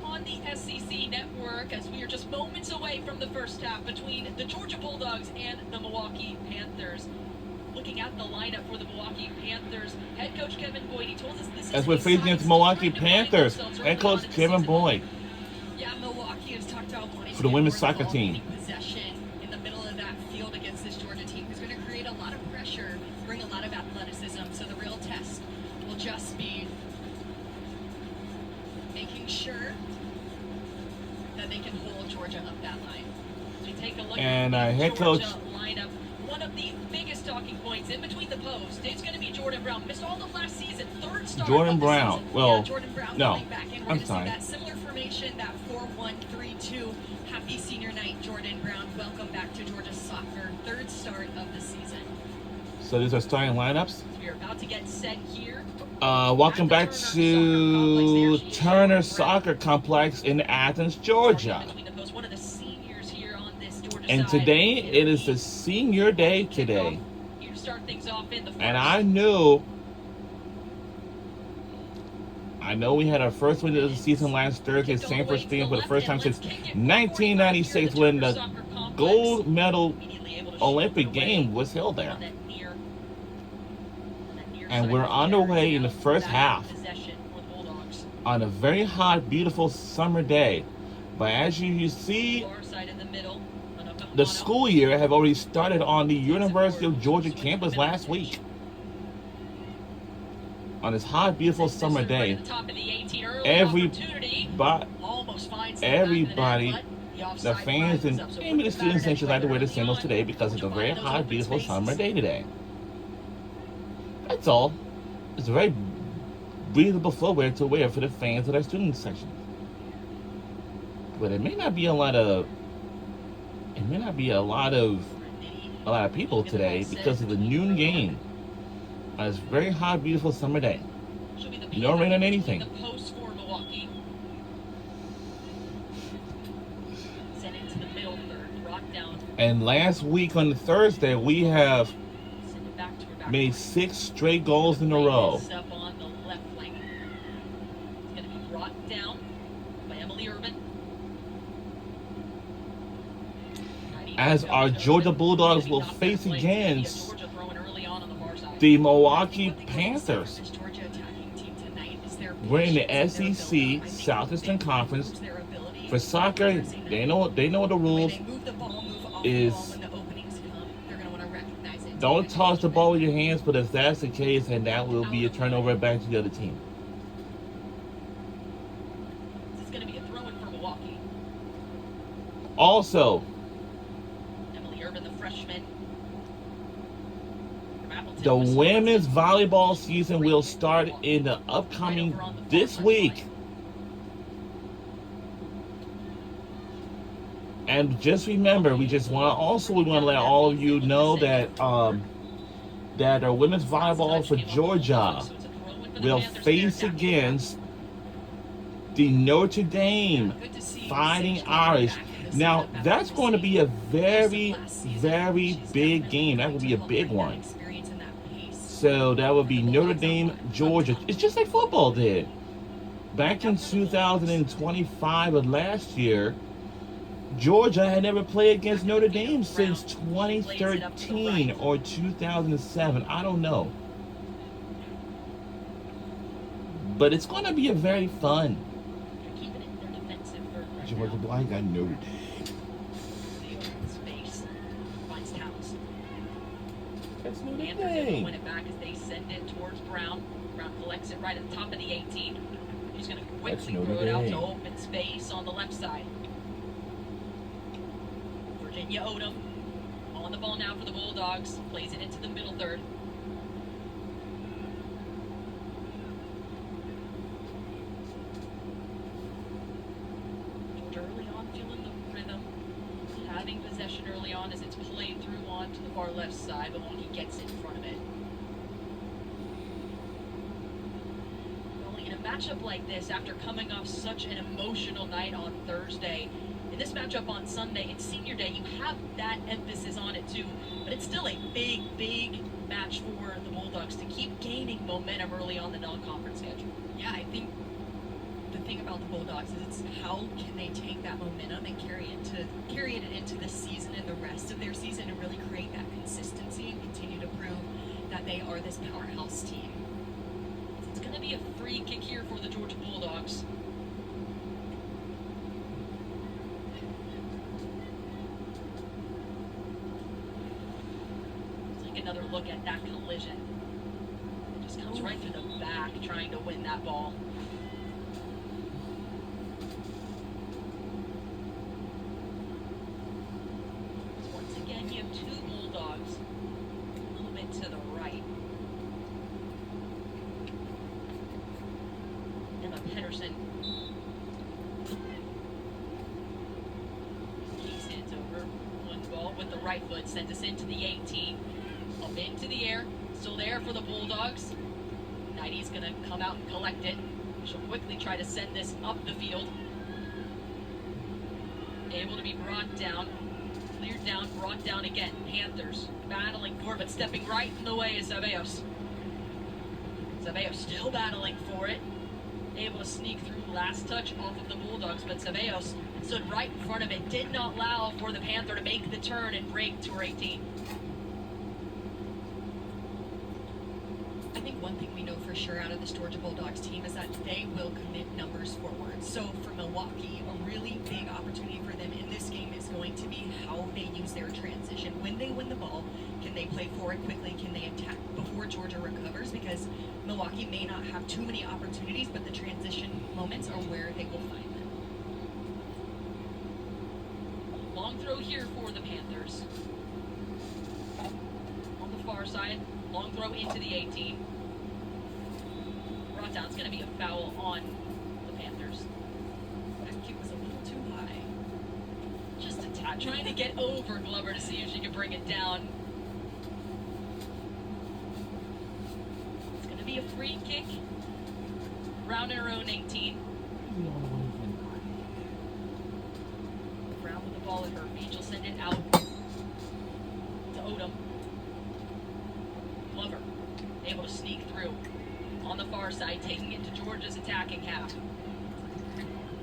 on the SEC network as we are just moments away from the first half between the Georgia Bulldogs and the Milwaukee Panthers. Looking at the lineup for the Milwaukee Panthers, head coach Kevin Boyd, he told us this is as we're facing against Milwaukee Panthers, head coach Kevin Boyd. Yeah, Milwaukee has talked about wanting for the women's soccer to team. Possession in the middle of that field against this Georgia team who's going to create a lot of pressure, bring a lot of athleticism. So the real test will just be making sure that they can hold Georgia up that line. As we take a look and at the head Georgia coach lineup, one of the biggest talking points in between the posts is going to be Jordan Brown. Missed all of last season, third start Jordan of the Brown. season. Well, yeah, Jordan Brown no, coming back in. We're I'm going to see sorry. that similar formation, that 4-1-3-2. Happy senior night, Jordan Brown. Welcome back to Georgia soccer. Third start of the season. So these are starting lineups. So we are about to get set here. Welcome back to Turner Soccer Complex in Athens, Georgia. One of the seniors here on this Georgia And side. today, it is the senior day today. Here to start things off in the first. And I know we had our first win of the season last Thursday at Sanford Stadium for the first time since 1996 when the gold medal Olympic game was held there. And we're underway in the first half on a very hot, beautiful summer day. But as you see, the school year have already started on the University of Georgia campus last week. On this hot, beautiful summer day, everybody, the fans and maybe the students think should like to wear the sandals today because it's a very hot, beautiful summer day today. That's all. It's a very breathable footwear to wear for the fans of our student section. But it may not be a lot of people today because of the noon game. On this very hot, beautiful summer day. No rain on anything. And last week on Thursday, we have made 6 straight goals in a row. As our Georgia Bulldogs will face against the Milwaukee Panthers. We're in the SEC Southeastern Conference. For soccer, they know the rules is don't toss the ball with your hands, but if that's the case, then that will be a turnover back to the other team. This is going to be a throw-in for Milwaukee. Also, the freshman. The women's volleyball season will start in the upcoming this week. And just remember, we want to let all of you know that that our women's volleyball for Georgia will face against the Notre Dame Fighting Irish. Now, that's going to be a very, very big game. That will be a big one. So that would be Notre Dame, Georgia. It's just like football did. Back in 2025 of last year, Georgia had never played against Notre Dame since 2013 or 2007. I don't know. But it's going to be a very fun. Georgia Blind got Notre Dame. That's Notre Dame. Win it back as they send it towards Brown. Brown collects it right at the top of the 18. He's going to quickly throw it out to open space on the left side. Virginia Odom on the ball now for the Bulldogs. Plays it into the middle third. Early on, feeling the rhythm, having possession early on as it's played through on to the far left side, but when he gets in front of it. Only in a matchup like this, after coming off such an emotional night on Thursday, in this matchup on Sunday, it's senior day, you have that emphasis on it too, but it's still a big, big match for the Bulldogs to keep gaining momentum early on the non-conference schedule. Yeah, I think the thing about the Bulldogs is it's how can they take that momentum and carry it into the season and the rest of their season and really create that consistency and continue to prove that they are this powerhouse team. So it's going to be a free kick here for the Georgia Bulldogs. Let's take another look at that collision. It just comes right through the back trying to win that ball. You have two Bulldogs a little bit to the right. Emma Pedersen. He sends over one ball with the right foot, sends us into the 18. Up into the air, still there for the Bulldogs. Knighty's gonna come out and collect it. She'll quickly try to send this up the field. Able to be brought down. Cleared down, brought down again. Panthers battling for it, but stepping right in the way is Ceballos. Ceballos still battling for it. Able to sneak through. Last touch off of the Bulldogs, but Ceballos stood right in front of it. Did not allow for the Panther to make the turn and break to her 18. I think one thing we know for sure out of this Georgia Bulldogs team is that they will commit numbers forward. So for Milwaukee, a really big opportunity for them in this game is going to be how they use their transition. When they win the ball, can they play forward quickly? Can they attack before Georgia recovers? Because Milwaukee may not have too many opportunities, but the transition moments are where they will find them. Long throw here for the Panthers. On the far side, long throw into the 18. Brought down. It's going to be a foul on the Panthers. That kick was a little too high. Just a tad. Trying to get over Glover to see if she can bring it down. It's going to be a free kick. Brown in her own 18. Brown with the ball at her feet. She'll send it out to Odom. Glover able to sneak through. On the far side, taking it to Georgia's attacking half.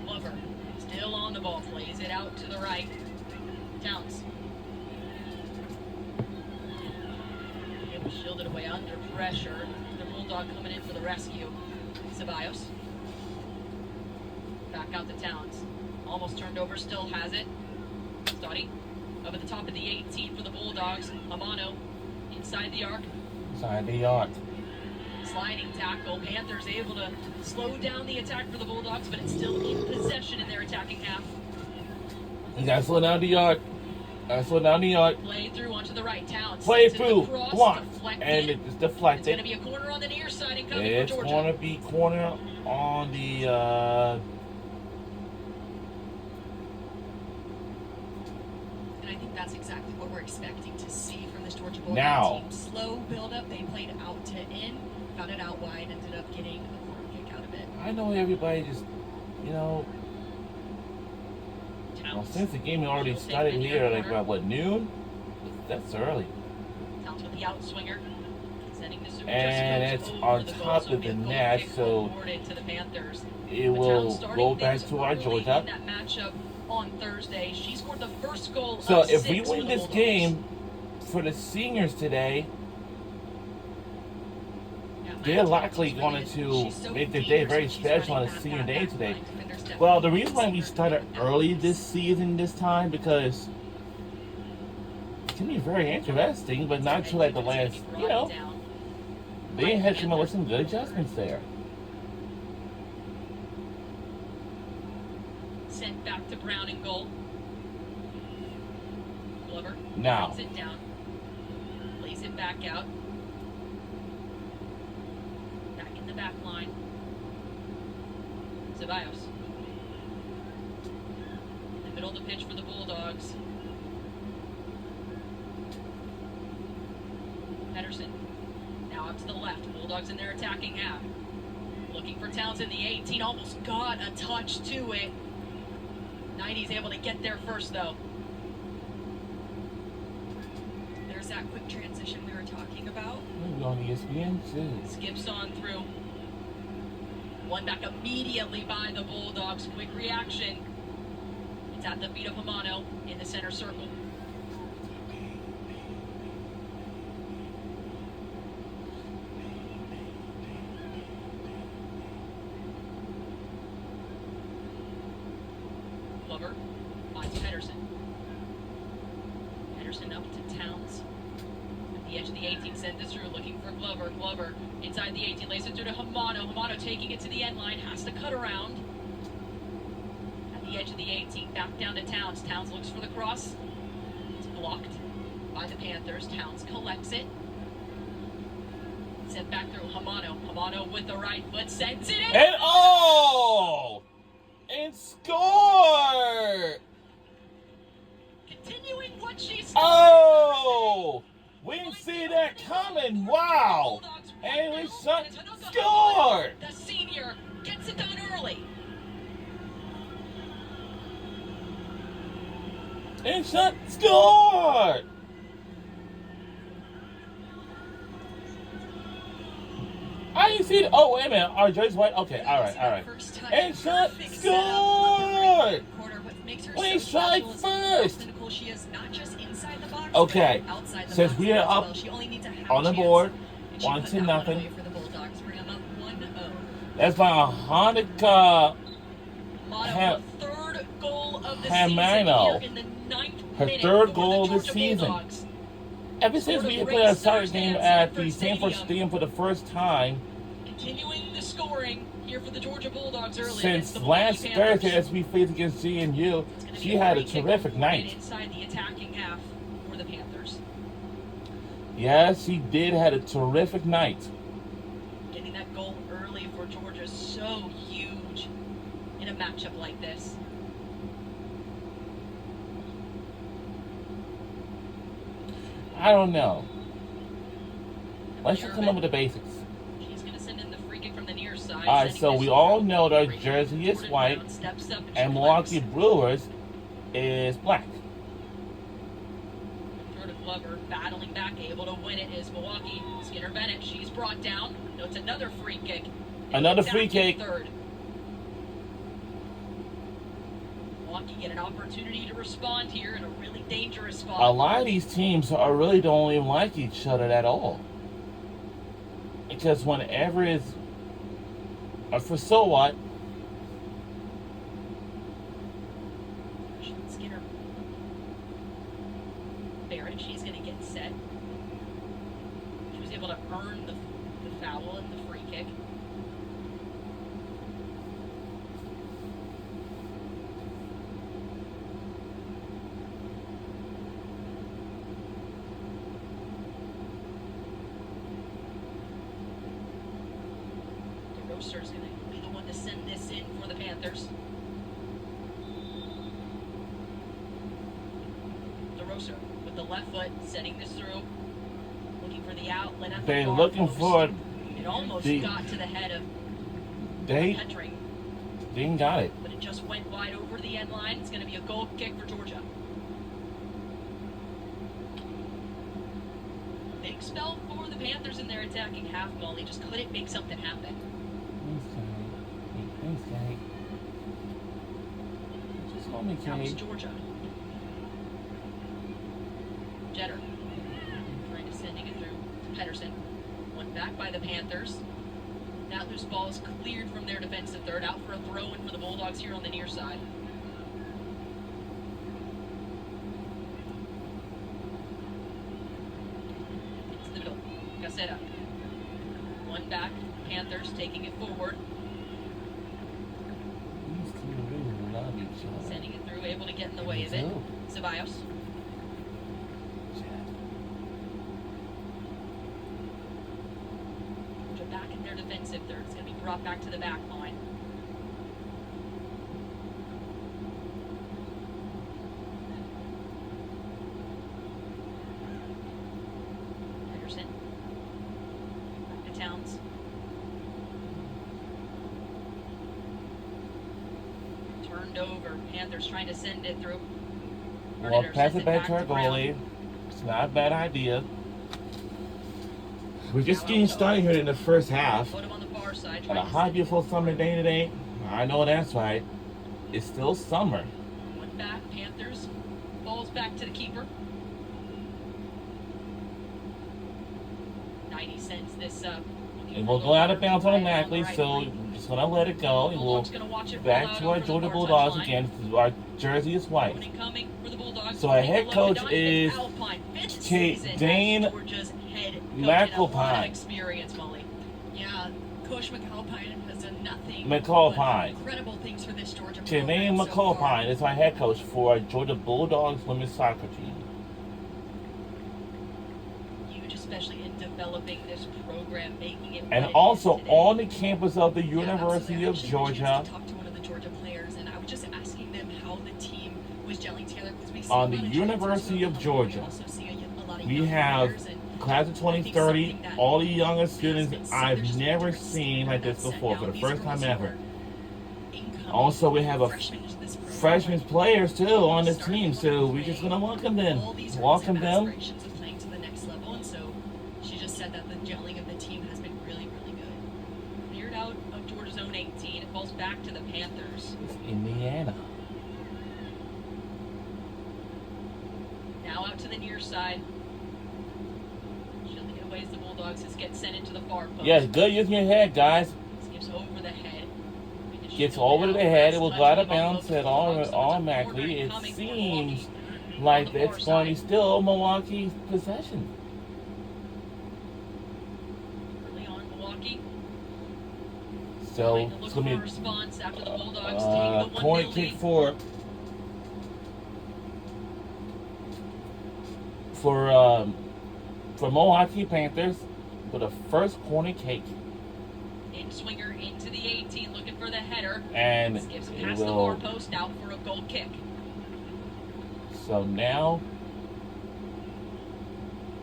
Glover still on the ball, plays it out to the right. Towns. Able to shield it away under pressure. The Bulldog coming in for the rescue. Ceballos. Back out to Towns. Almost turned over, still has it. Stoddy. Up at the top of the 18 for the Bulldogs. Amano inside the arc. Inside the arc. Sliding tackle. Panthers able to slow down the attack for the Bulldogs, but it's still in possession in their attacking half. You gotta slow down the arc. Slow down the arc. Play through onto the right. Towns. Play through. Cross, Block. deflected. And it's deflected. It's going to be a corner on the near side and coming It's for Georgia. going to be corner on the... And I think that's exactly what we're expecting to see from this Georgia Bulldogs Now. team. Slow build-up. They played out to in, got it out wide, ended up getting a corner kick out of it. I know everybody just, you know... Well, since the game already started here, like, what, noon? That's early. Towns with the outswinger. Sending the super And it's on top of the net, so to the Panthers. it will go back to our Georgia. In that matchup on Thursday, she scored the first goal. So of if we 6 win for the this Bulldogs. game for the seniors today, Yeah, they're Towns likely is going really- to she's so make the day dangerous very when she's special on running a that senior back day line. today. Defenders definitely Well, the need reason to why see we her started in that early place. this season this time, because it can be very interesting, but not till like the last, you know, they had some good adjustments there. Sent back to Brown and goal. Glover Now. brings it down. Lays it back out. Back in the back line. Ceballos. In the middle of the pitch for the Bulldogs. Pedersen. Now up to the left. Bulldogs in their attacking half. Looking for Towns in the 18. Almost got a touch to it. 90's able to get there first, though. There's that quick transition we were talking about. We're on ESPN too. Skips on through. Won back immediately by the Bulldogs. Quick reaction. It's at the feet of Hamano in the center circle. Glover finds Pedersen. Pedersen up to Towns. At the edge of the 18, sends it through, looking for Glover. Glover inside the 18, lays it through to Hamano. Hamano taking it to the end line, has to cut around. At the edge of the 18, back down to Towns. Towns looks for the cross. It's blocked by the Panthers. Towns collects it. Sent back through Hamano. Hamano with the right foot sends it in. And oh! And score! Continuing what she's Oh! We didn't see that coming. Wow! And we shot, scored! The senior gets it done early. And shot, scored! I didn't see it. Oh, wait a minute. Our jersey's white? Okay, all right. And shot, scored! We strike first! Okay, since we are up on the board, 1-0. That's by Hanukkah third goal of the Hamano. season here in the 9th Her minute third for goal the this Georgia season. Bulldogs. Ever since we played a soccer game at the Sanford Stadium for the first time Continuing the scoring here for the Georgia Bulldogs early since against the last Milwaukee Panthers. Thursday as we faced against GNU, she had a terrific night. Inside the attacking half for the Panthers. Yes, she did had a terrific night. Getting that goal early for Georgia is so huge in a matchup like this. I don't know. Let's just come up with the basics. She's going to send in the free kick from the near side. All right, so we all know that our jersey is white and Milwaukee Brewers is black. Throw to Glover, battling back, able to win it is Milwaukee. Skinner Bennett, she's brought down. No, it's another free kick. Another free kick. Third. Milwaukee get an opportunity to respond here in a really dangerous spot. A lot of these teams are really don't even like each other at all. Because whenever it's for so what? Skinner. Barrett, she's going to get set. She was able to earn the foul and the free kick. Roaster's going to be the one to send this in for the Panthers. DeRosa with the left foot, setting this through. Looking for the outlet at the They're far looking post. for It almost got to the head of Petring, didn't got it. but it just went wide over the end line. It's going to be a goal kick for Georgia. Big spell for the Panthers in their attacking half. Molly just couldn't make something happen. Okay. Just call me Now it's Kay. Georgia. Jetter trying to sending it through to Pedersen. One back by the Panthers. That loose ball is cleared from their defensive third. Out for a throw-in for the Bulldogs here on the near side. It's the middle. Caseta. One back. Panthers taking it forward. These two really love each other. Sending it through, able to get in the way of it. Ceballos. Georgia back in their defensive third. It's going to be brought back to the back line. Pedersen. Back to Towns. Turned over. Panthers trying to send it through. Well, Bernardo pass sends it back to our Brown. goalie. It's not a bad idea. We're just getting started here in the first half. Put him on the far far side. On a hot, beautiful summer day today. I know that's right. It's still summer. One back, Panthers. Ball's back to the keeper. 90 sends this up. And we'll go out of bounds automatically, so just gonna let it go. And we'll back to our Georgia Bulldogs again. Our jersey is white. So our head coach is Dane McAlpine. Yeah, Coach McAlpine has done nothing. McAlpine. Incredible things for this Georgia Dane McAlpine is our head coach for our Georgia Bulldogs women's soccer team. Especially in developing this program, making it. And also on the campus of the University of Georgia. Talk to one of the Georgia players, and I was just asking them how the team was gelling together because we see on the University of Georgia, we have class of 2030, all the youngest students I've never seen like this before for the first time ever. Also, we have a freshman players too on this team, so we're just gonna welcome them. Welcome them. That the gelling of the team has been really, really good. Cleared out of Georgia's own 18. It falls back to the Panthers. It's Indiana. Now out to the near side. Shilling it away as the Bulldogs. This gets sent into the far post. Yes, good using your head, guys. Skips over the head. Gets over the head. It will go out of bounds automatically. It seems like it's going to be still Milwaukee's possession. So it's going to be a corner kick for Milwaukee Panthers for the first corner kick. In swinger into the 18, looking for the header. And skips past the far post out for a goal kick. So now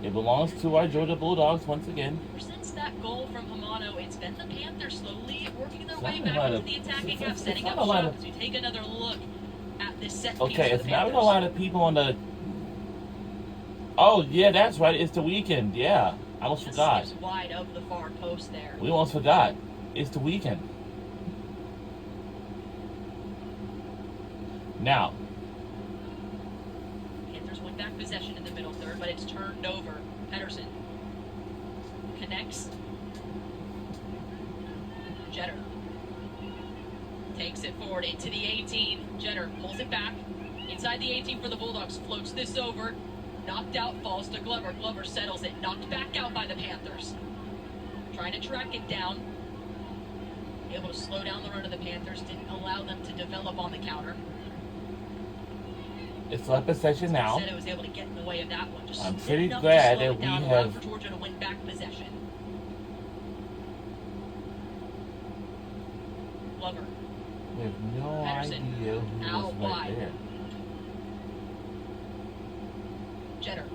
it belongs to our Georgia Bulldogs once again. Since that goal from Hamano, it's been the Panthers slowly working their way back into the attacking half, setting up shop as we take another look at this set piece. Okay, it's not a lot of people on the. Oh yeah, that's right. It's the weekend. Yeah, I almost forgot. Skips wide of the far post there. We almost forgot. It's the weekend. Now. Panthers win back possession in the middle third, but it's turned over. Pedersen connects. Jeter takes it forward into the 18. Jeter pulls it back. Inside the 18 for the Bulldogs. Floats this over. Knocked out, falls to Glover. Glover settles it. Knocked back out by the Panthers. Trying to track it down. Able to slow down the run of the Panthers. Didn't allow them to develop on the counter. It's left possession now. It was able to get in the way of that one. I'm pretty glad that we have. For Georgia to win back possession. Glover. We have no idea who was right there. Jeter.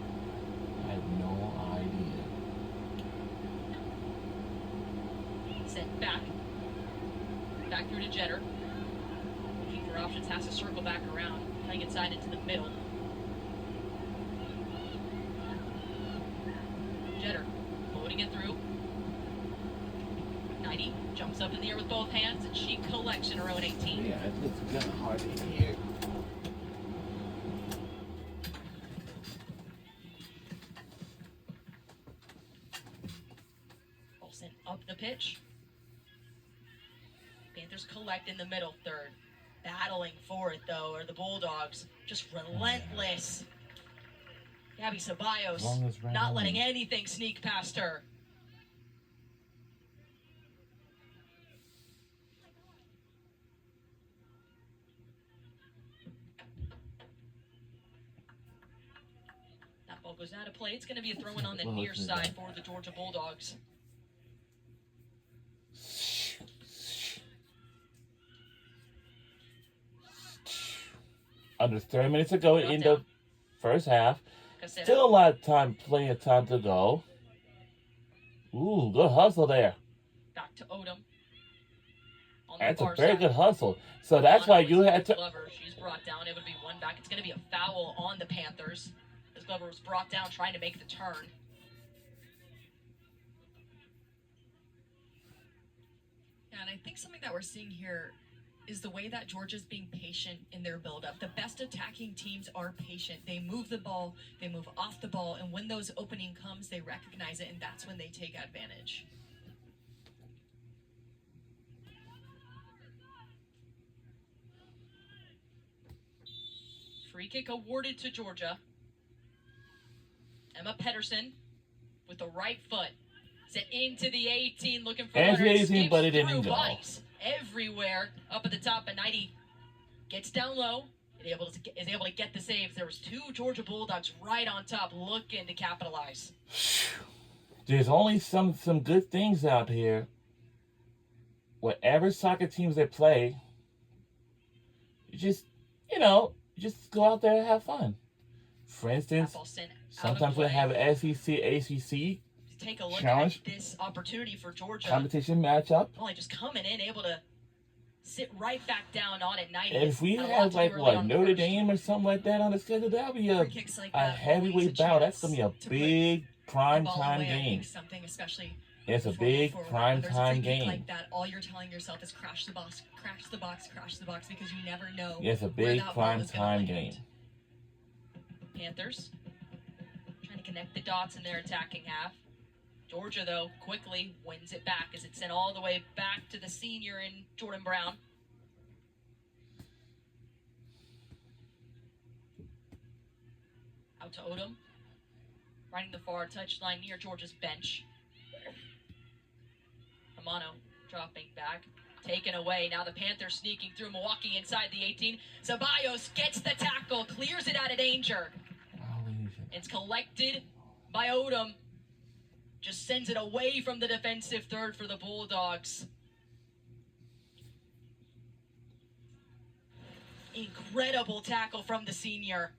I have no idea. Sent back. Back through to Jeter. Looking for options, has to circle back around. Playing inside into the middle. Jeter floating it through. 90 jumps up in the air with both hands, and she collects in her own 18. Yeah, it's kind of hard in here. Olsen up the pitch. Panthers collect in the middle third. Battling for it, though, are the Bulldogs. Just relentless. Gabby Ceballos not letting anything sneak past her. That ball goes out of play. It's going to be a throw-in on the near side for the Georgia Bulldogs. Under 30 minutes to go in the first half. Still a lot of plenty of time to go. Ooh, good hustle there. Back to Odom. That's a very good hustle. So that's why you had to. Glover, she's brought down. It would be one back. It's going to be a foul on the Panthers as Glover was brought down trying to make the turn. And I think something that we're seeing here is the way that Georgia's being patient in their buildup. The best attacking teams are patient. They move the ball, they move off the ball, and when those opening comes, they recognize it, and that's when they take advantage. Free kick awarded to Georgia. Emma Pedersen with the right foot. Set into the 18, looking for As the Leonard. 18, but it didn't go. Bodies everywhere up at the top, and Knighty gets down low. Is able to get the saves. There was 2 Georgia Bulldogs right on top, looking to capitalize. There's only some good things out here. Whatever soccer teams they play, you just go out there and have fun. For instance, sometimes we have SEC, ACC take a look challenge at this opportunity for Georgia. Competition matchup. Only just coming in, able to sit right back down on it. If we have Notre Dame or something like that on the schedule, that'll be a heavyweight bout. That's gonna be a big prime time game. Something especially. It's a big prime time game. Like that, all you're telling yourself is crash the box, crash the box, crash the box, because you never know. It's a big prime time game. Panthers trying to connect the dots in their attacking half. Georgia, though, quickly wins it back as it's sent all the way back to the senior in Jordan Brown. Out to Odom. Riding the far touchline near Georgia's bench. Hamano dropping back. Taken away. Now the Panthers sneaking through. Milwaukee inside the 18. Ceballos gets the tackle. Clears it out of danger. It's collected by Odom. Just sends it away from the defensive third for the Bulldogs. Incredible tackle from the senior.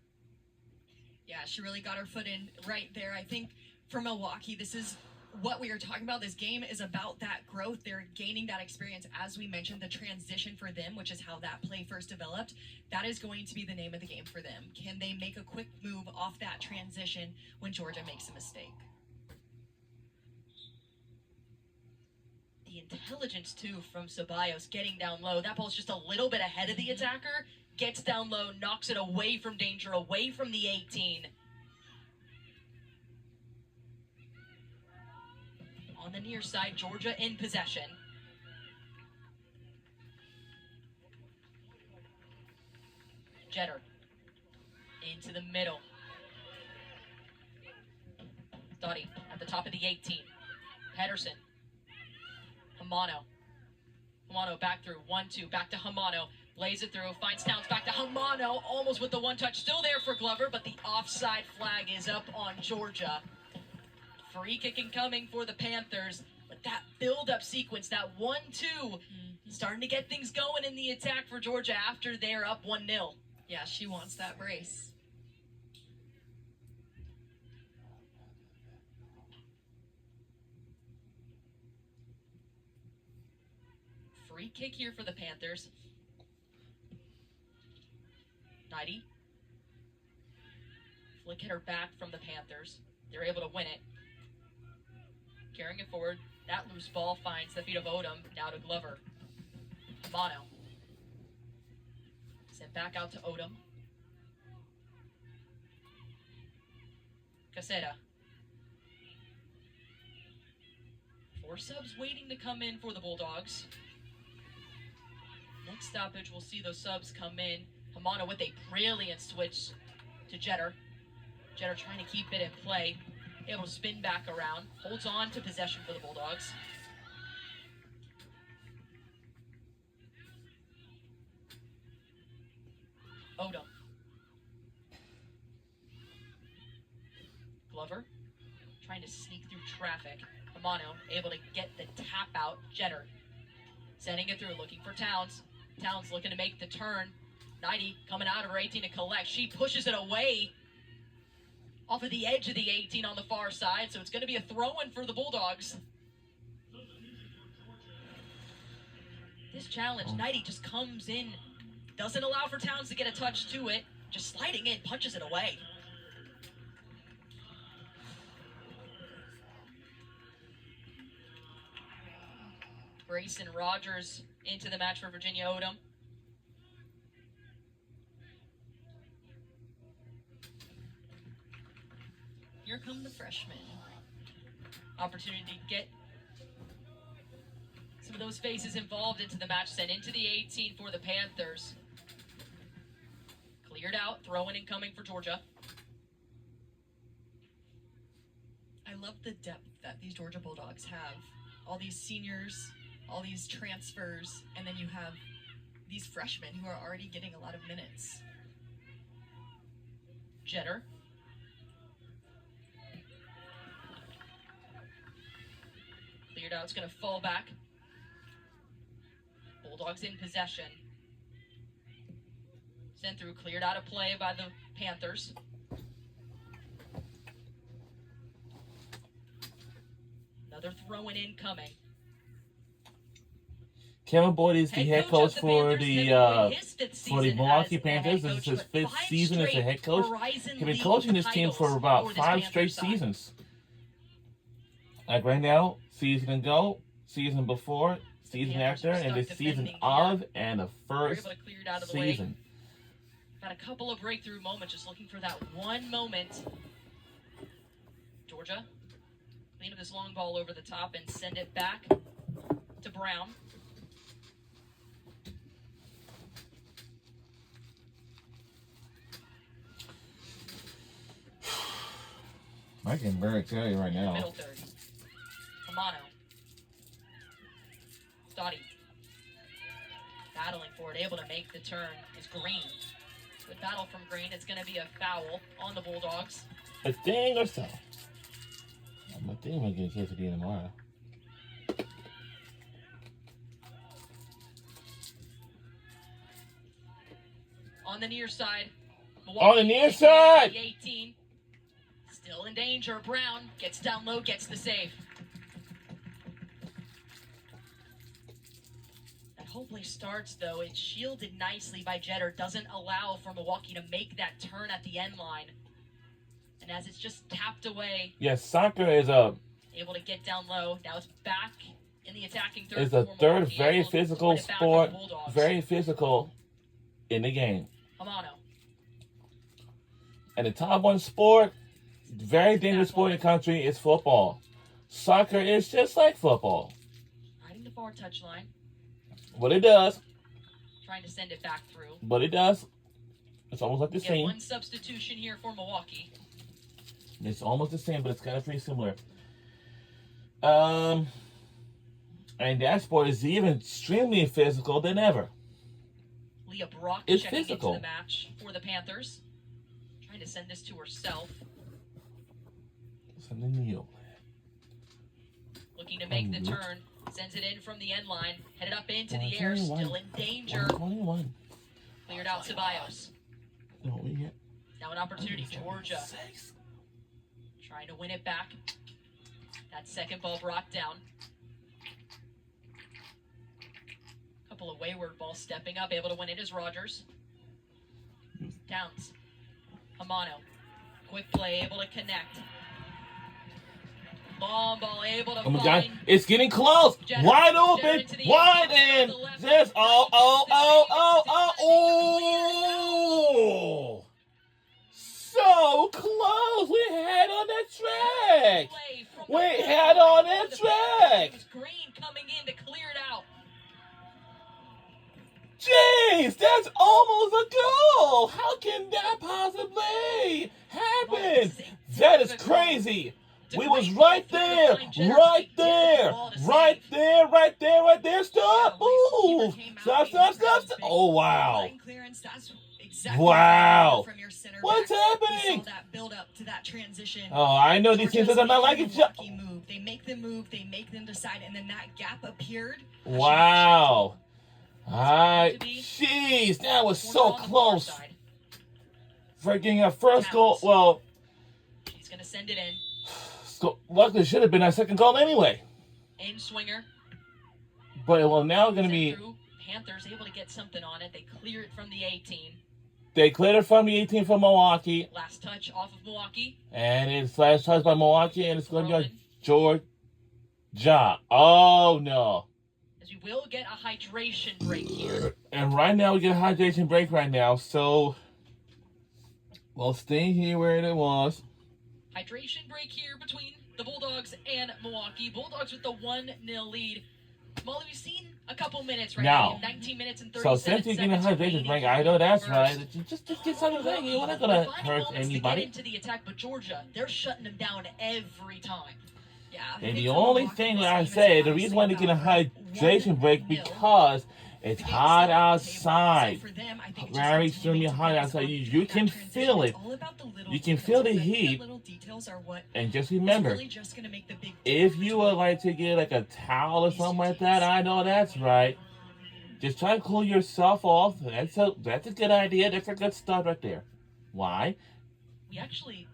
Yeah, she really got her foot in right there. I think for Milwaukee, this is what we are talking about. This game is about that growth. They're gaining that experience. As we mentioned, the transition for them, which is how that play first developed, that is going to be the name of the game for them. Can they make a quick move off that transition when Georgia makes a mistake? The intelligence, too, from Ceballos getting down low. That ball's just a little bit ahead of the attacker. Gets down low, knocks it away from danger, away from the 18. On the near side, Georgia in possession. Jetter into the middle. Dottie at the top of the 18. Pedersen. Hamano back through. 1-2. Back to Hamano. Lays it through. Finds Towns. Back to Hamano. Almost with the one touch. Still there for Glover, but the offside flag is up on Georgia. Free kicking coming for the Panthers. But that build-up sequence, that 1-2, starting to get things going in the attack for Georgia after they're up 1-0. Yeah, she wants that brace. Free kick here for the Panthers. Knighty. Flick hit her back from the Panthers. They're able to win it. Carrying it forward. That loose ball finds the feet of Odom. Now to Glover. Hamano. Sent back out to Odom. Caseta. 4 subs waiting to come in for the Bulldogs. Next stoppage, we'll see those subs come in. Hamano with a brilliant switch to Jetter. Jetter trying to keep it in play. Able to spin back around. Holds on to possession for the Bulldogs. Odom. Glover trying to sneak through traffic. Hamano able to get the tap out. Jetter sending it through, looking for Towns. Towns looking to make the turn. Knighty coming out of her 18 to collect. She pushes it away off of the edge of the 18 on the far side, so it's going to be a throw-in for the Bulldogs. This challenge, Knighty just comes in, doesn't allow for Towns to get a touch to it, just sliding in, punches it away. Grayson Rogers into the match for Virginia Odom. Here come the freshmen. Opportunity to get some of those faces involved into the match, sent into the 18 for the Panthers. Cleared out, throwing and coming for Georgia. I love the depth that these Georgia Bulldogs have. All these seniors, all these transfers, and then you have these freshmen who are already getting a lot of minutes. Jetter. Cleared out, it's going to fall back. Bulldogs in possession. Sent through, cleared out of play by the Panthers. Another throw-in incoming. Kevin Boyd is the head coach for the Milwaukee as Panthers. head This is coach, his with 5th 5 season as a straight head coach. Horizon He's been League coaching this team for titles about for this 5 Panther straight side. seasons. Like right now, season ago, season before, season Panthers after, are and stuck the season defending of, and the We're first able to clear it out of the way. season. Got a couple of breakthrough moments, just looking for that one moment. Georgia, clean up this long ball over the top and send it back to Brown. I can barely tell you right now. Middle third. Amano. Stotty. Battling for it, able to make the turn is Green. Good battle from Green. It's going to be a foul on the Bulldogs. A thing or so. I think I'm going to get a quesadilla tomorrow. On the near side. On the near side! The 18. Still in danger. Brown gets down low, gets the save. That whole play starts, though. It's shielded nicely by Jetter. Doesn't allow for Milwaukee to make that turn at the end line. And as it's just tapped away. Yes, soccer is Able to get down low. Now it's back in the attacking third. is a for third Milwaukee, very able to physical win it back for the sport, Bulldogs. very physical in the game. Amano. And the top one sport, very dangerous sport in the country, is football. Soccer is just like football. Riding the far touchline. What it does, Trying to send it back through. but it does. It's almost like the Get same. one substitution here for Milwaukee. It's almost the same, but it's kind of pretty similar. And that sport is even extremely physical than ever. Leah Brock It's checking physical. into the match for the Panthers. Trying to send this to herself. Something new. Looking to make the turn. Sends it in from the end line. Headed up into the air. 121. Still in danger. 121. Cleared out Ceballos. No, we get Now an opportunity. Georgia 6. trying to win it back. That second ball brought down. Couple of wayward balls stepping up. Able to win it is Rogers. Downs. Amano. Quick play. Able to connect. Long ball. Able to Oh my find. God, it's getting close. Jetter. Wide Jetter open. into the Wide 18, and to the left. just oh. So close. We had on that track. Play from We the had on that the track. Panthers. Green coming in to clear it out. Jeez, that's almost a goal. How can that possibly happen? That is crazy. We was right there, right there, right there, right there, right there. Stop. Ooh. Stop. Oh, wow. Line clearance, that's exactly Wow. from your center What's back. We happening? saw that build up to that transition. Oh, I know these teams Georgia's are not like making each other. Milwaukee move. They make them move, they make them decide, and then that gap appeared. Wow. Jeez, that was so close. For getting our first goal. Well, He's going to send it in. luckily it should have been our second goal anyway. In swinger. But well, now going to Sent be. through. Panthers able to get something on it. They clear it from the 18. They cleared it from the 18 from Milwaukee. Last touch off of Milwaukee. And it's last touch by Milwaukee, and it's going to be Roman. on Georgia. Oh, no. as we will get a hydration break here. And right now we get a hydration break right now, so we'll stay here where it was. Hydration break here between the Bulldogs and Milwaukee. Bulldogs with the 1-0 lead. Molly, we've seen a couple minutes right now. 19 minutes and 37 So since you're getting a hydration break, I know that's right. Just get something saying. You're not going to hurt anybody. Into the attack, but Georgia, they're shutting them down every time. Yeah. And the only thing I say, the reason why they get a hydration break, because it's hot outside. Very extremely hot outside. You can feel it. You can feel the heat. And just remember, if you would like to get like a towel or something like that, I know that's right. Just try to cool yourself off. That's a good idea. That's a good start right there. Why? We actually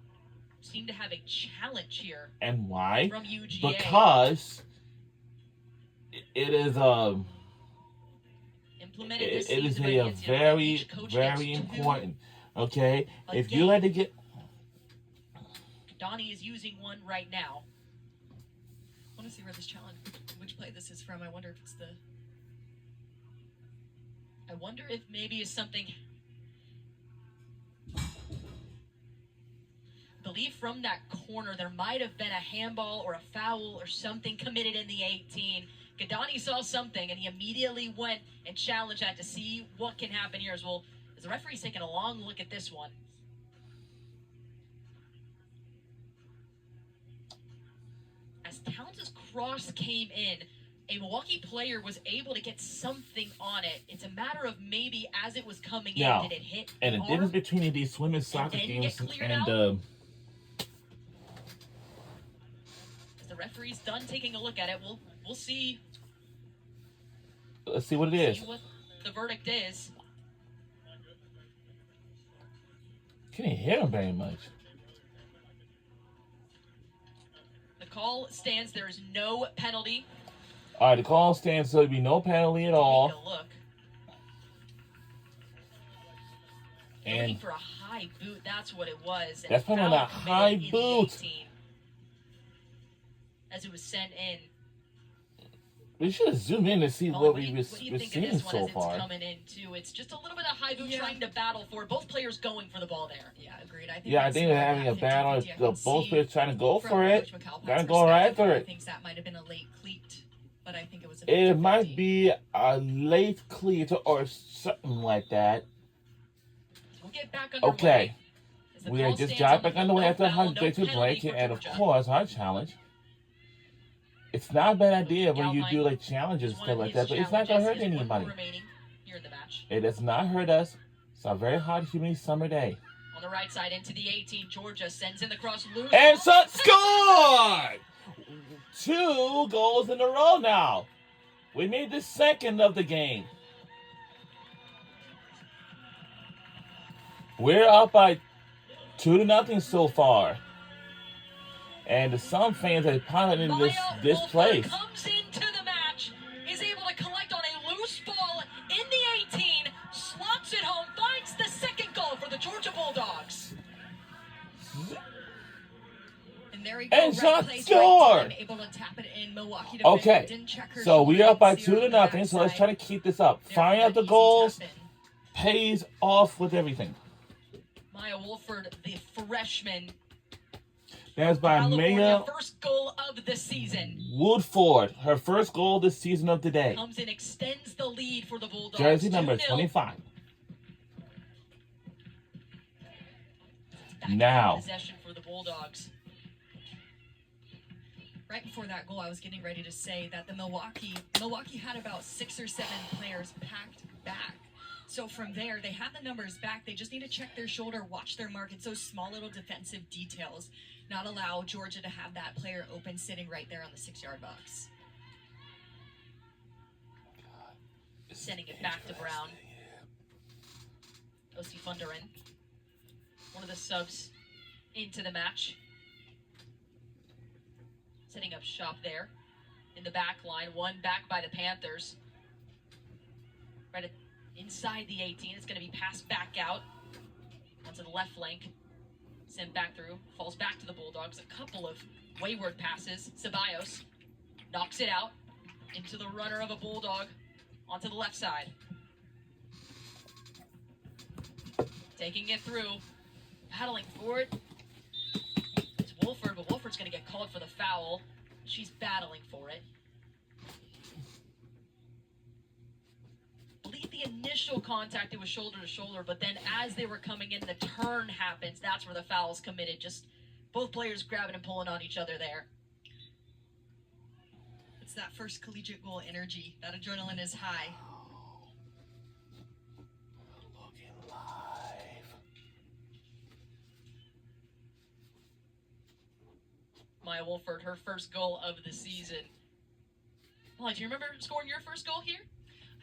seem to have a challenge here. And why? From UGA. Because it is it is a very, very important. Okay? If you like to get... Donnie is using one right now. I want to see where this challenge, which play this is from. I wonder if it's the... I wonder if maybe it's something... I believe from that corner there might have been a handball or a foul or something committed in the 18. Gadani saw something and he immediately went and challenged that to see what can happen here as well. As the referee's taking a long look at this one. As Towns' cross came in, a Milwaukee player was able to get something on it. It's a matter of maybe as it was coming in, did it hit and the difference between these women's soccer games and as the referee's done taking a look at it, we'll see. Let's see what it is. See what the verdict is. Can't hear him very much. The call stands. There is no penalty. All right, the call stands, so there'll be no penalty at all. Take a look. And looking for a high boot. That's what it was. That's probably not a high boot. As it was sent in. We should have zoomed in to see what we've seen so far. It's coming in too. It's just a little bit of high boot trying to battle for it. Both players going for the ball there. Yeah, agreed. I think they're having a battle. Both players trying to go for it. Gotta go right for it. Thinks that might have been a late cleat, but I think it was. It might be a late cleat or something like that. We'll get back underway. Okay, we are just got back underway after a hydration break, and of course our challenge. It's not a bad idea when you do like challenges and stuff like that, but it's not gonna hurt anybody. It does not hurt us. It's a very hot, humid summer day. On the right side into the 18, Georgia sends in the cross loose. And so scored! 2 goals in a row now. We made the second of the game. We're up by 2-0 so far. And some fans are piloting this place. Comes into the match, is able to collect on a loose ball in the 18, slots it home, finds the second goal for the Georgia Bulldogs. And there we go. And shot scored. Able to tap it in. Milwaukee okay, so we're up by 2-0. So let's try to keep this up. Firing out the goals pays off with everything. Maya Wolford, the freshman. That's by Maya. First goal of the season. Woodford, her first goal this season of the day. Comes in, extends the lead for the Bulldogs. Jersey number 25. Now. Possession for the Bulldogs. Right before that goal, I was getting ready to say that the Milwaukee had about 6 or 7 players packed back. So from there, they have the numbers back. They just need to check their shoulder, watch their mark. It's those small little defensive details. Not allow Georgia to have that player open sitting right there on the 6-yard box. Sending it back to Brown. O.C. Funderin, one of the subs into the match. Setting up shop there in the back line. One back by the Panthers. Right inside the 18. It's going to be passed back out onto the left flank. Sent back through. Falls back to the Bulldogs. A couple of wayward passes. Ceballos knocks it out. Into the runner of a Bulldog. Onto the left side. Taking it through. Battling for it. It's Wolford, but Wolford's going to get called for the foul. She's battling for it. I believe the initial contact, it was shoulder to shoulder, but then as they were coming in, the turn happens. That's where the foul's committed. Just both players grabbing and pulling on each other there. It's that first collegiate goal energy. That adrenaline is high. Looking live. Maya Wolford, her first goal of the season. Molly, do you remember scoring your first goal here?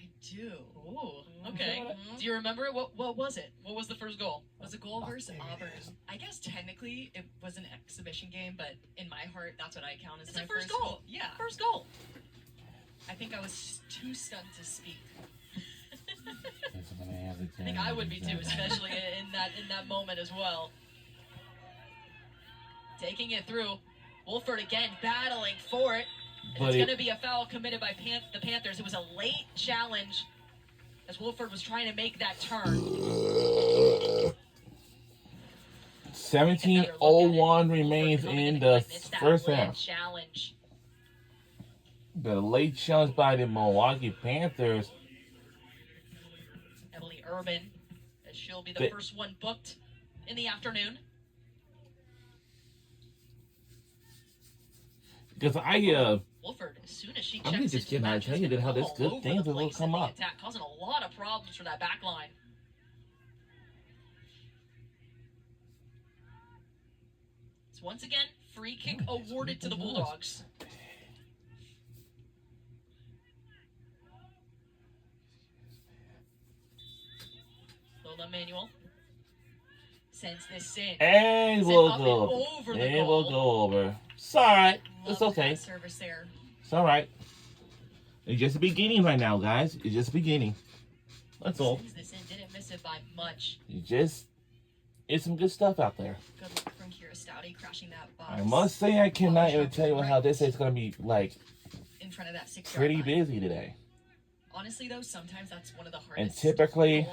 I do. Oh, okay. Mhm. Do you remember it? What was it? What was the first goal? It was a goal versus Auburn. I guess technically it was an exhibition game, but in my heart, that's what I count as It's my the first goal. Yeah. First goal. I think I was too stunned to speak. I think I would be too, especially in that moment as well. Taking it through. Wolford again battling for it. And it's going to be a foul committed by the Panthers. It was a late challenge as Wolford was trying to make that turn. 17:01 remains in the first half. Challenge. The late challenge by the Milwaukee Panthers. Emily Urban, as she'll be the first one booked in the afternoon. Because Wolford, as soon as she checks I'm just into getting the out match, of tell you has how been this all good over things the will place come in the up. attack, causing a lot of problems for that back line. So once again, free kick awarded to the Bulldogs. Lola Manuel sends this in. And we'll go over. And we'll go over. It's alright. It's okay. Service there. It's alright. It's just the beginning right now, guys. It's just the beginning. That's all. Sends this in, didn't miss it by much. It's some good stuff out there. Good luck from Kira Stouty crashing that box. I must say, I cannot even tell you how this is going to be, like, in front of that 6-yard pretty line. busy today. Honestly, though, sometimes that's one of the hardest And typically,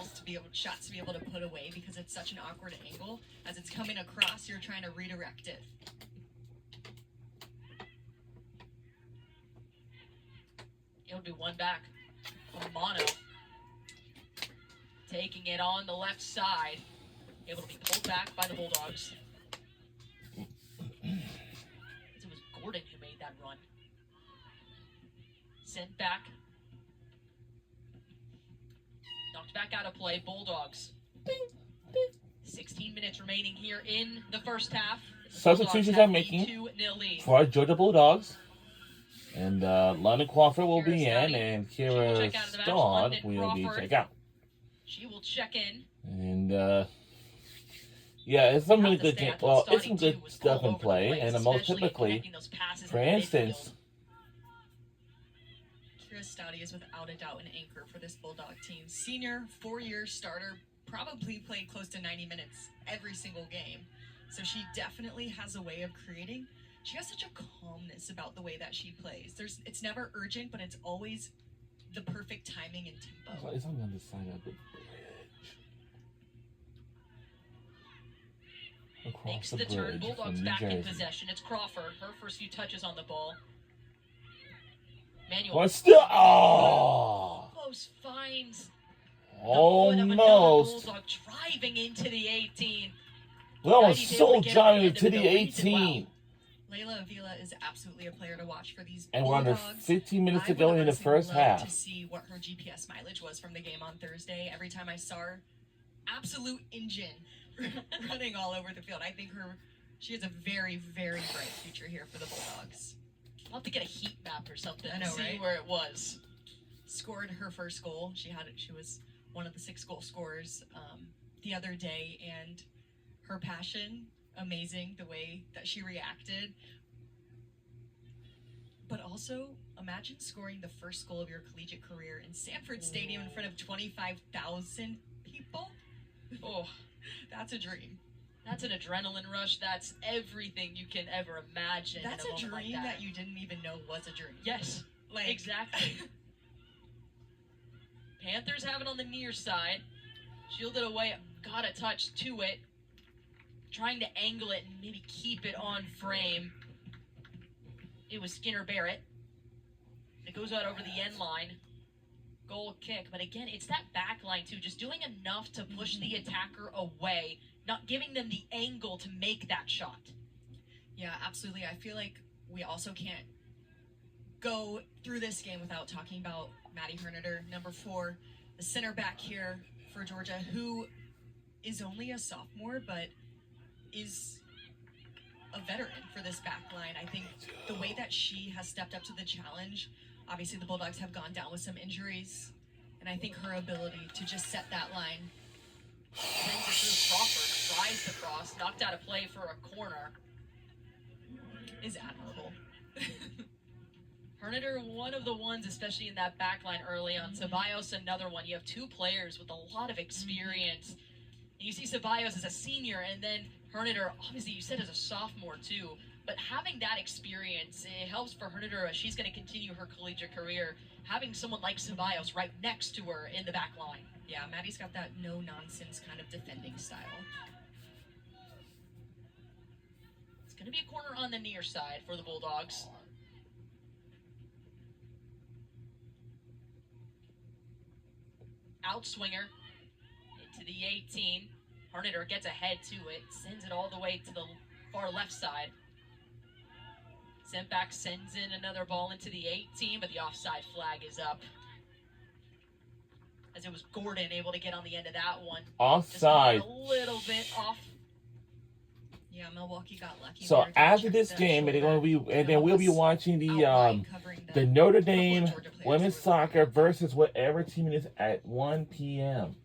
shots to be able to put away because it's such an awkward angle. As it's coming across, you're trying to redirect it. It'll be one back from Mono. Taking it on the left side. Able to be pulled back by the Bulldogs. It was Gordon who made that run. Sent back. Knocked back out of play. Bulldogs. 16 minutes remaining here in the first half. substitutions are making for Georgia Bulldogs. And London Crawford will be in, and Kira Stahl will be check out. She will check in. And yeah, it's some really good game. Well, it's some good stuff in play, and most typically, for instance, Kira Stouty is without a doubt an anchor for this Bulldog team. Senior, 4-year starter, probably played close to 90 minutes every single game. So she definitely has a way of creating. She has such a calmness about the way that she plays. It's never urgent, but it's always the perfect timing and tempo. It's on the other side of the bridge. Makes the turn. Bulldogs back in possession. It's Crawford. Her first few touches on the ball. Manuel. But still, almost finds almost. Bulldog driving into the 18. Well, I was so driving to the 18. Layla Avila is absolutely a player to watch for these and we're Bulldogs. under 15 minutes to go in the first half. To see what her GPS mileage was from the game on Thursday. Every time I saw her, absolute engine running all over the field. I think she has a very, very bright future here for the Bulldogs. I'll have to get a heat map or something I know, to see right? where it was. Scored her first goal. She was one of the 6 goal scorers the other day, and her passion, amazing, the way that she reacted. But also, imagine scoring the first goal of your collegiate career in Sanford Stadium in front of 25,000 people. Oh, that's a dream. That's an adrenaline rush. That's everything you can ever imagine. That's in a moment dream like that you didn't even know was a dream. Yes. Like Exactly. Panthers have it on the near side. Shielded away, got a touch to it. Trying to angle it and maybe keep it on frame. It was Skinner Barrett. It goes out over the end line. Goal kick. But again, it's that back line too. Just doing enough to push the attacker away. Not giving them the angle to make that shot. Yeah, absolutely. I feel like we also can't go through this game without talking about Maddie Hernader, number 4, the center back here for Georgia, who is only a sophomore, but is a veteran for this back line. I think the way that she has stepped up to the challenge, obviously the Bulldogs have gone down with some injuries, and I think her ability to just set that line. Sends it through Crawford, tries the cross, knocked out of play for a corner. Is admirable. Hernader, one of the ones, especially in that back line early on. Ceballos, another one. You have 2 players with a lot of experience. And you see Ceballos as a senior, and then Hernader, obviously you said as a sophomore too. But having that experience, it helps for Hernader as she's going to continue her collegiate career. Having someone like Ceballos right next to her in the back line. Yeah, Maddie's got that no-nonsense kind of defending style. It's going to be a corner on the near side for the Bulldogs. Outswinger into the 18. Hernader gets ahead to it, sends it all the way to the far left side. Sent back, sends in another ball into the 18, but the offside flag is up. As it was Gordon able to get on the end of that one. Offside. Just a little bit off. Yeah, Milwaukee got lucky. So there to after check this that game, and shoulder. then we'll be watching Outline covering the Notre Dame couple of Georgia players women's who were- soccer versus whatever team it is at 1 p.m.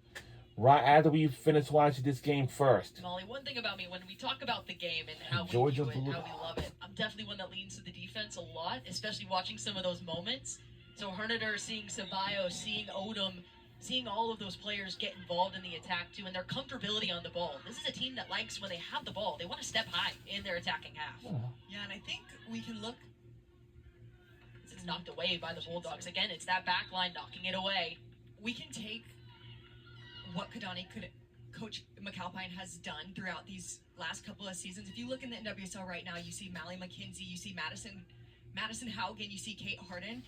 Right after we finish watching this game first. Molly, one thing about me, when we talk about the game and how we Georgia view it, Blue- how we love it, I'm definitely one that leans to the defense a lot, especially watching some of those moments. So Hernader, seeing Ceballos, seeing Odom, seeing all of those players get involved in the attack too, and their comfortability on the ball. This is a team that likes when they have the ball. They want to step high in their attacking half. Yeah, and I think we can look. It's knocked away by the Bulldogs. Again, it's that back line knocking it away. We can take what Coach McAlpine has done throughout these last couple of seasons. If you look in the NWSL right now, you see Mallie McKenzie, you see Madison Haugen, you see Kate Harden.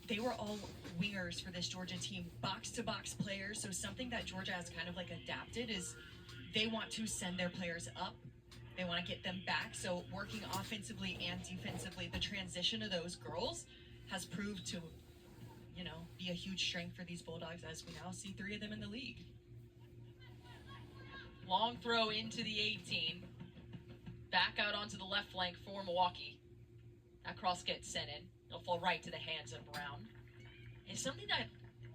They were all wingers for this Georgia team, box-to-box players. So something that Georgia has kind of like adapted is they want to send their players up. They want to get them back. So working offensively and defensively, the transition of those girls has proved to, be a huge strength for these Bulldogs, as we now see 3 of them in the league. Long throw into the 18. Back out onto the left flank for Milwaukee. That cross gets sent in. It'll fall right to the hands of Brown. It's something that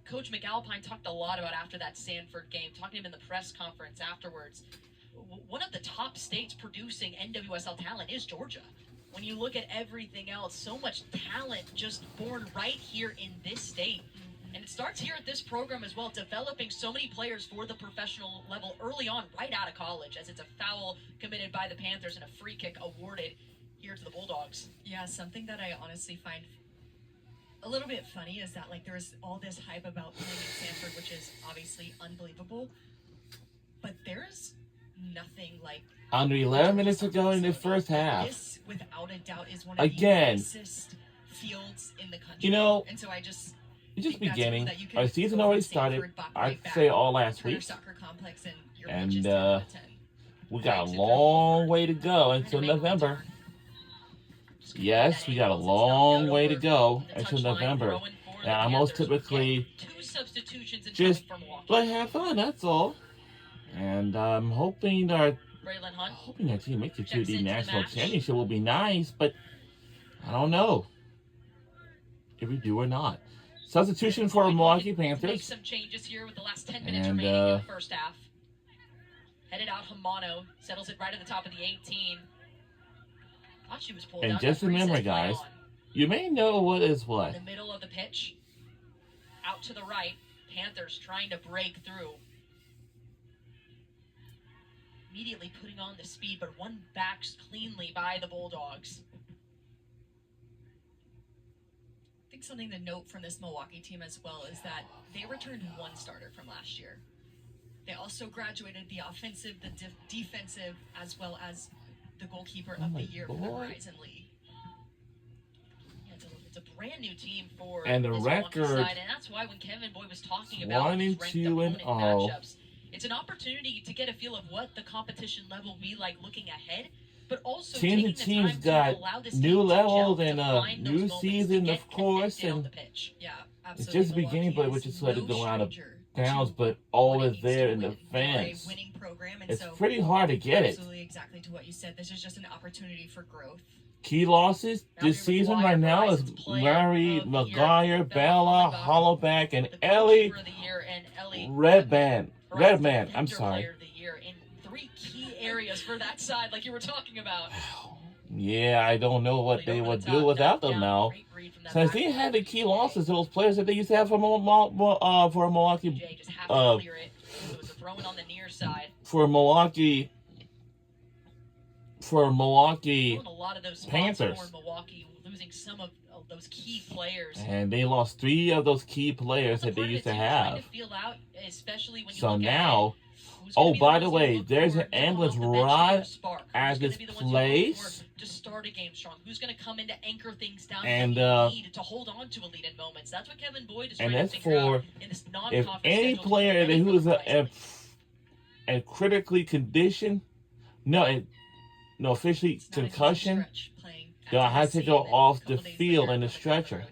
Coach McAlpine talked a lot about after that Sanford game, talking to him in the press conference afterwards. One of the top states producing NWSL talent is Georgia. When you look at everything else, so much talent just born right here in this state. And it starts here at this program as well, developing so many players for the professional level early on, right out of college, as it's a foul committed by the Panthers and a free kick awarded here to the Bulldogs. Yeah, something that I honestly find a little bit funny is that there's all this hype about playing in Sanford, which is obviously unbelievable, but there's nothing like Under 11 minutes to go in the first half. This, without a doubt, is one of Again, the nicest fields in the country. And so it's just think that's beginning. cool that you can Our season go already from Sanford started, back I'd right back say all last to your week. soccer complex and your And, pitch is 10 out of 10. We got a long way to go until November. Yes, we got a long way to go until November. And I most typically Two substitutions just Milwaukee. have fun, that's all. And I'm hoping our Braylon Hunt. team makes it to Checks the into the national match. championship will be nice, but I don't know if we do or not. Substitution for Milwaukee Make Panthers. some changes here with the last 10 minutes And, remaining in the first half. Headed out Hamano, settles it right at the top of the 18. Thought she was pulled And out. just Referee remember, says play guys, on. you may know what is In what. the middle of the pitch, out to the right, Panthers trying to break through. Immediately putting on the speed, but one backs cleanly by the Bulldogs. I think something to note from this Milwaukee team as well is that they returned one starter from last year. They also graduated the offensive, the defensive, as well as the goalkeeper of the year for the Horizon League. Yeah, it's a brand new team for And the this Milwaukee record, side, and that's why when Kevin Boyd was talking about these ranked 22 and opponent 0. matchups, it's an opportunity to get a feel of what the competition level will be like looking ahead, but also Teams and taking the teams time got to allow this new team to levels gel, and to a find those new moments, to season, get of course, connected on and the pitch. Yeah, it's absolutely. just the beginning, but Milwaukee which is is led no to a lot of stranger downs, to but what it always means there to in the win. They are a fans. winning program, and It's so pretty hard to get it. absolutely exactly to what you said. This is just an opportunity for growth. Key losses this season right now is Murray, Maguire, Bella, Hollowback, and Ellie Redman. I'm sorry. Player of the year in 3 key areas for that side, like you were talking about. Yeah, I don't know what they would do without them now. Since they had the key losses, those players that they used to have for Milwaukee, for Milwaukee Panthers. Losing some of those key players. And they lost 3 of those key players that they used to have. So now, oh, by the way, there's an ambulance right at this place. To start a game strong, who's going to come in to anchor things down and need to hold on to a lead in moments. That's what Kevin Boyd is trying to figure out in this if non-conference any schedule player who is a critically conditioned, officially concussion, they'll have to go off the field in the stretcher.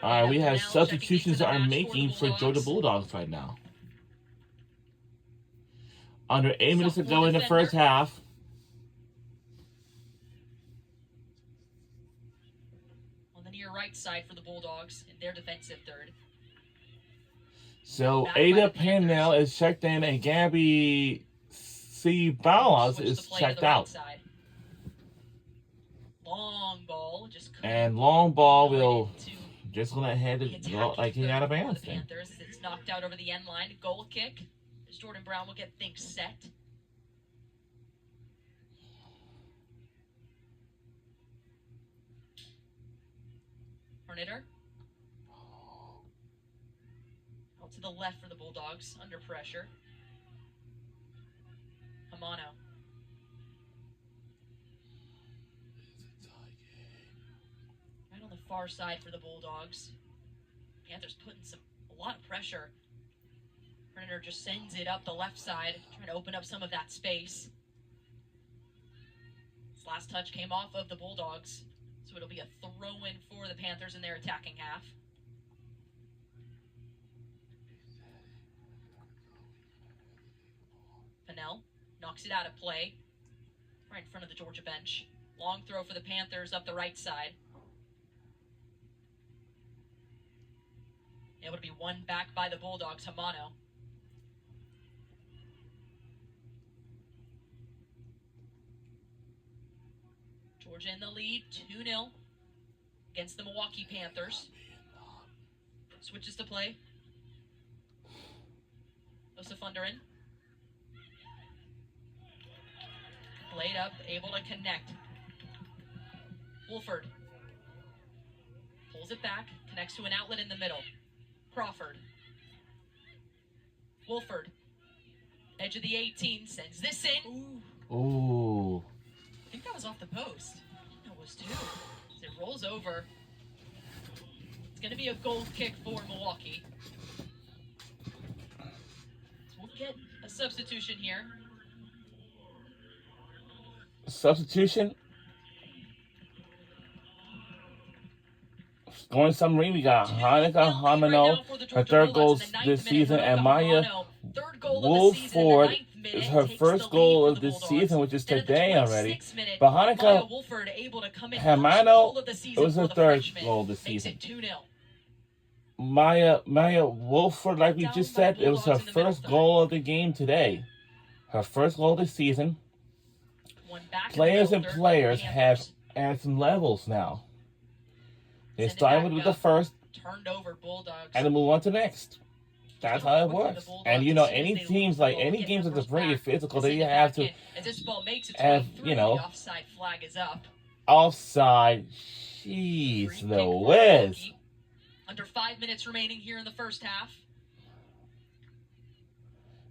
All right, we have substitutions that are making for Georgia Bulldogs right now. Under 8 minutes to go in the first half. On the near right side for the Bulldogs in their defensive third. So Ada Pannell is checked in and Gabby C. Ballas is checked out. Long ball, and long ball will just gonna head it like he got a bandstand. It's knocked out over the end line. Goal kick. As Jordan Brown will get things set. Horneter. Out to the left for the Bulldogs, under pressure. Hamano. Right on the far side for the Bulldogs. Panthers putting a lot of pressure. Horneter just sends it up the left side, trying to open up some of that space. This last touch came off of the Bulldogs, so it'll be a throw-in for the Panthers in their attacking half. Pannell knocks it out of play, right in front of the Georgia bench. Long throw for the Panthers up the right side. Able to be won back by the Bulldogs, Hamano. Georgia in the lead, 2-0 against the Milwaukee Panthers. Switches to play. Joseph Underin. Played up, able to connect. Wolford. Pulls it back, connects to an outlet in the middle. Crawford. Wolford. Edge of the 18, sends this in. Ooh. I think that was off the post. I think that was too. As it rolls over. It's going to be a goal kick for Milwaukee. So we'll get a substitution here. Substitution. Going submarine, we got Hanukkah Hamano, her 3rd goal this season, and Maya Wolford is her first goal of this season, which is today already. But Hanukkah Hamano, it was her 3rd goal this season. Maya Wolford, like we just said, it was her first goal of the game today. Her first goal this season. Players and players have added some levels now. They started with the first, turned over Bulldogs, and then move on to the next. That's how it works. And you know, any teams like any games that's very physical, they have to as this ball makes its have, way through, you know, the offside flag is up. offside. Free Jeez, kick the for whiz. Milwaukee. Under 5 minutes remaining here in the first half.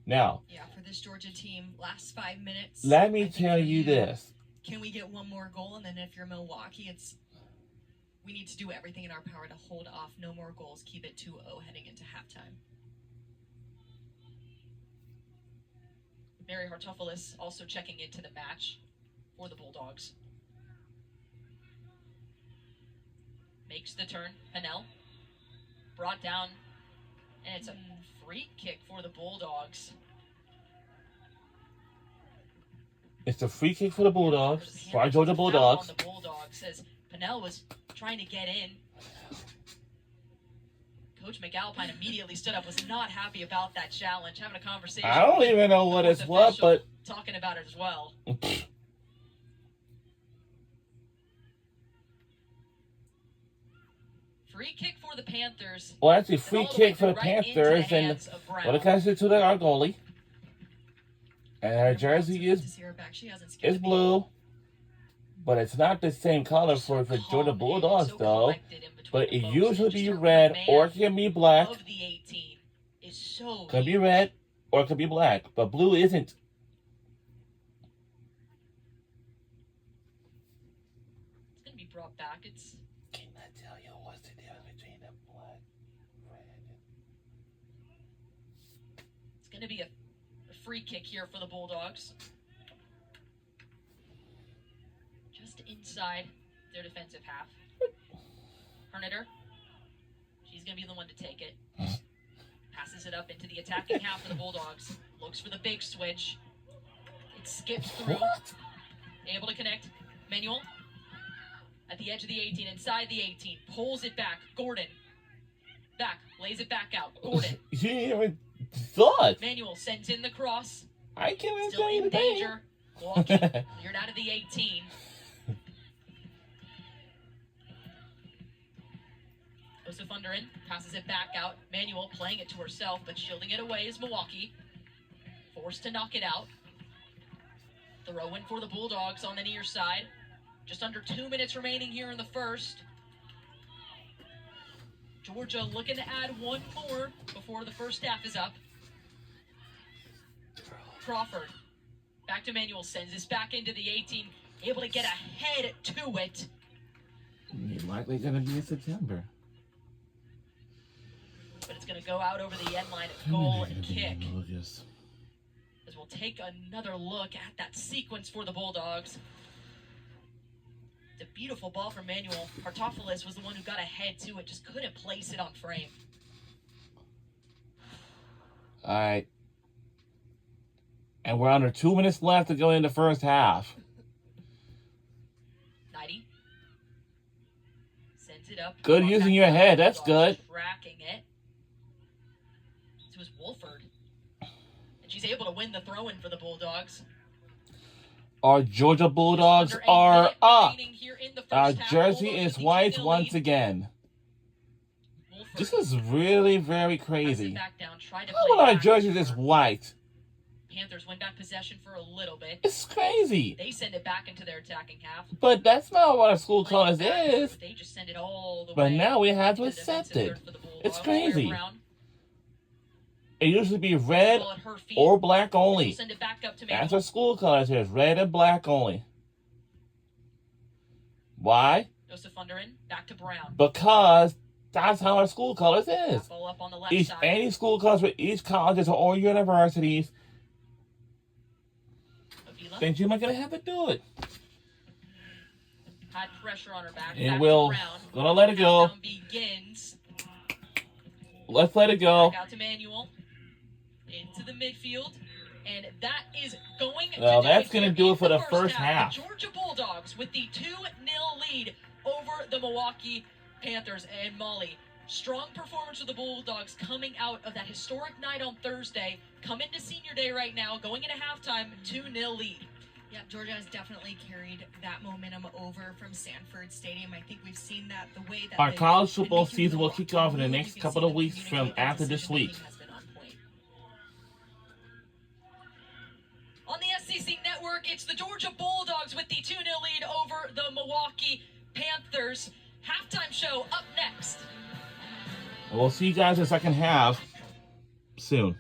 Now, Yeah, for this Georgia team, last 5 minutes. let me I think tell for you this. Can we get one more goal? And then if you're Milwaukee, we need to do everything in our power to hold off. No more goals. Keep it 2-0 heading into halftime. Mary Hartofelis also checking into the match for the Bulldogs. Makes the turn. Pennell brought down, and it's a free kick for the Bulldogs. It's a free kick for the Bulldogs. For our Georgia Bulldogs. The Bulldogs, as Pennell was trying to get in. Coach McAlpine immediately stood up, was not happy about that challenge, having a conversation. I don't even know what it's what, but talking about it as well. Free kick for the Panthers. Well, actually, free kick for the Panthers, and what it comes to our goalie. And her jersey is blue, but it's not the same color for the Georgia Bulldogs, though. But it usually be red, or it can be black. Could be red, or it could be black, but blue isn't. It's going to be brought back. Can I tell you what's the difference between the black, red, It's going to be a free kick here for the Bulldogs. Just inside their defensive half. Hernitter. She's going to be the one to take it. Passes it up into the attacking half of the Bulldogs. Looks for the big switch. It skips through. What? Able to connect. Manuel. At the edge of the 18. Inside the 18. Pulls it back. Gordon. Back. Lays it back out. Gordon. You didn't even thought. Manuel sends in the cross. I can't even Still tell you in the danger. Walking. Cleared out of the 18. Joseph Underin passes it back out. Manuel playing it to herself, but shielding it away is Milwaukee. Forced to knock it out. Throw in for the Bulldogs on the near side. Just under 2 minutes remaining here in the first. Georgia looking to add one more before the first half is up. Crawford. Back to Manuel. Sends this back into the 18. Able to get ahead to it. It's likely going to be in September. But it's going to go out over the end line of goal and kick. Yes. As we'll take another look at that sequence for the Bulldogs. It's a beautiful ball from Manuel. Hartofelis was the one who got ahead to it, just couldn't place it on frame. All right. And we're under 2 minutes left to go in the first half. 90. Sends it up. Good using your head. That's good. Tracking it. This was Wolford. And she's able to win the throw-in for the Bulldogs. Our Georgia Bulldogs are up. Our jersey is white once again. This is really very crazy. How about our jersey is white? Panthers win back possession for a little bit. It's crazy. They send it back into their attacking half. But that's not what our school colors is. They just send it all the way. But now we have to accept it. It's crazy. It used to be red or black only. That's our school colors here. Red and black only. Why? Joseph Underin, back to Brown. Because that's how our school colors is. Ball up on the left side. Any school colors for each colleges or universities, then you're not going to have to do it. Had pressure on her back. And we'll gonna let it go. Begins. Let's let it go. Back out to Manuel. Into the midfield. And that is going to Well, that's going to do it for the first half. The Georgia Bulldogs with the 2-0 lead over the Milwaukee Panthers. And Molly, strong performance for the Bulldogs coming out of that historic night on Thursday. Come into senior day right now, going into halftime, 2-0 lead. Yeah, Georgia has definitely carried that momentum over from Sanford Stadium. I think we've seen that the way that our college football season will kick off in the next couple of weeks from after this week. Georgia Bulldogs with the 2-0 lead over the Milwaukee Panthers. Halftime show up next. We'll see you guys in the second half soon.